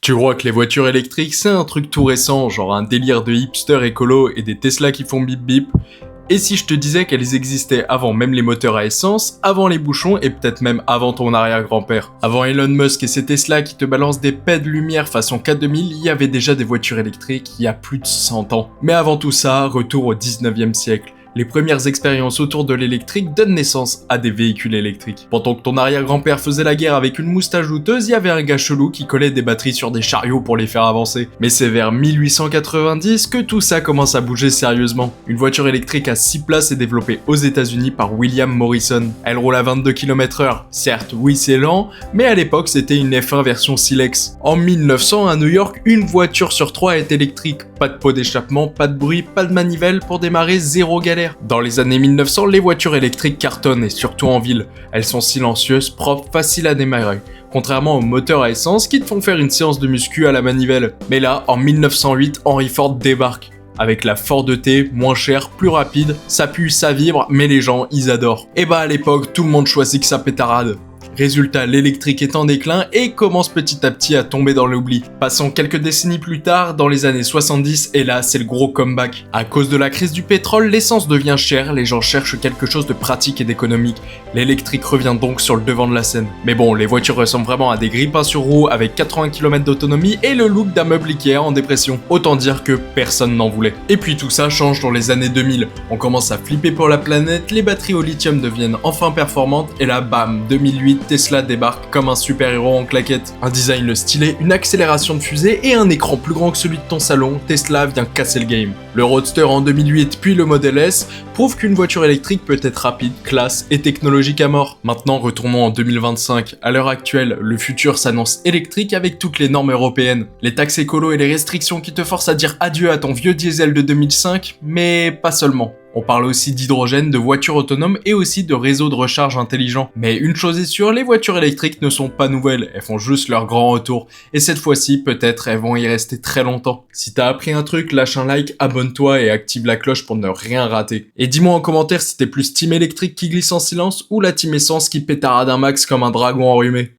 Tu crois que les voitures électriques c'est un truc tout récent, genre un délire de hipster écolo et des Tesla qui font bip bip? Et si je te disais qu'elles existaient avant même les moteurs à essence, avant les bouchons et peut-être même avant ton arrière-grand-père? Avant Elon Musk et ses Tesla qui te balancent des pets de lumière façon K2000, il y avait déjà des voitures électriques il y a plus de 100 ans. Mais avant tout ça, retour au 19e siècle. Les premières expériences autour de l'électrique donnent naissance à des véhicules électriques. Pendant que ton arrière-grand-père faisait la guerre avec une moustache douteuse, il y avait un gars chelou qui collait des batteries sur des chariots pour les faire avancer. Mais c'est vers 1890 que tout ça commence à bouger sérieusement. Une voiture électrique à 6 places est développée aux États-Unis par William Morrison. Elle roule à 22 km/h. Certes, oui c'est lent, mais à l'époque c'était une F1 version Silex. En 1900, à New York, une voiture sur 3 est électrique. Pas de pot d'échappement, pas de bruit, pas de manivelle pour démarrer, zéro galère. Dans les années 1900, les voitures électriques cartonnent et surtout en ville. Elles sont silencieuses, propres, faciles à démarrer. Contrairement aux moteurs à essence qui te font faire une séance de muscu à la manivelle. Mais là, en 1908, Henry Ford débarque. Avec la Ford T, moins chère, plus rapide, ça pue, ça vibre, mais les gens, ils adorent. Et bah à l'époque, tout le monde choisit que ça pétarade. Résultat, l'électrique est en déclin et commence petit à petit à tomber dans l'oubli. Passons quelques décennies plus tard, dans les années 70, et là c'est le gros comeback. À cause de la crise du pétrole, l'essence devient chère, les gens cherchent quelque chose de pratique et d'économique. L'électrique revient donc sur le devant de la scène. Mais bon, les voitures ressemblent vraiment à des grippins sur roues avec 80 km d'autonomie et le look d'un meuble Ikea en dépression. Autant dire que personne n'en voulait. Et puis tout ça change dans les années 2000. On commence à flipper pour la planète, les batteries au lithium deviennent enfin performantes, et là bam, 2008, Tesla débarque comme un super-héros en claquette. Un design stylé, une accélération de fusée et un écran plus grand que celui de ton salon, Tesla vient casser le game. Le Roadster en 2008 puis le Model S prouvent qu'une voiture électrique peut être rapide, classe et technologique à mort. Maintenant retournons en 2025. À l'heure actuelle, le futur s'annonce électrique avec toutes les normes européennes. Les taxes écolo et les restrictions qui te forcent à dire adieu à ton vieux diesel de 2005, mais pas seulement. On parle aussi d'hydrogène, de voitures autonomes et aussi de réseaux de recharge intelligents. Mais une chose est sûre, les voitures électriques ne sont pas nouvelles, elles font juste leur grand retour. Et cette fois-ci, peut-être, elles vont y rester très longtemps. Si t'as appris un truc, lâche un like, abonne-toi et active la cloche pour ne rien rater. Et dis-moi en commentaire si t'es plus team électrique qui glisse en silence ou la team essence qui pétarade un max comme un dragon enrhumé.